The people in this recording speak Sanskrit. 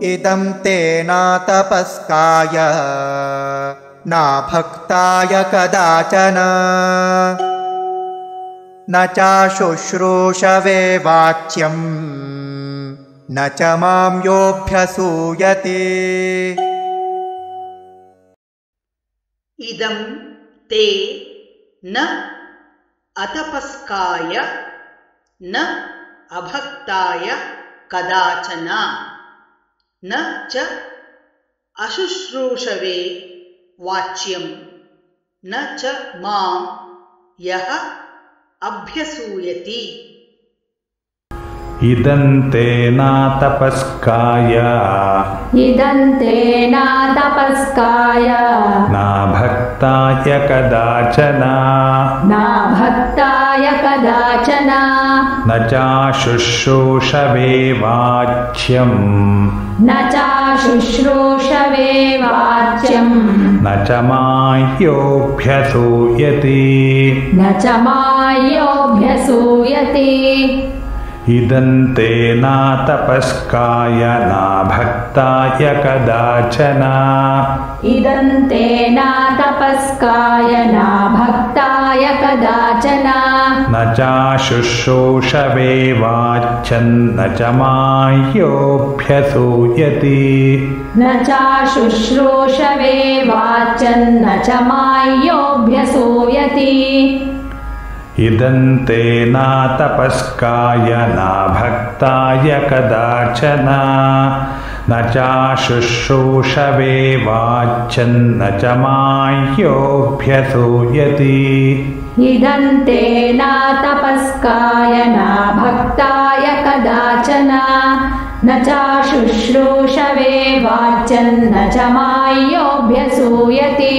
इदं ते नातपस्काय नाभक्ताय कदाचन न चाशुश्रूषवे वाच्यं न च मां योऽभ्यसूयते। इदं ते न अतपस्काय न अभक्ताय कदाचन न च अशुश्रूषवे वाच्यं न च मां यः अभ्यसूयति। इदं ते नातपस्काय नाभक्ताय कदाचन न चाशुश्रूषवे वाच्यं न च मायोऽभ्यसूयति। इदं ते नातपस्काय नाभक्ताय कदाचन न चाशुश्रूषवे वाच्यं न च मायोऽभ्यसूयति। इदं ते नातपस्काय नाभक्ताय कदाचन न चाशुश्रूषवे वाच्यं न च मायोऽभ्यसूयति। इदं ते नातपस्काय नाभक्ताय कदाचन न चाशुश्रूषवे वाच्यं न च मायोऽभ्यसूयति।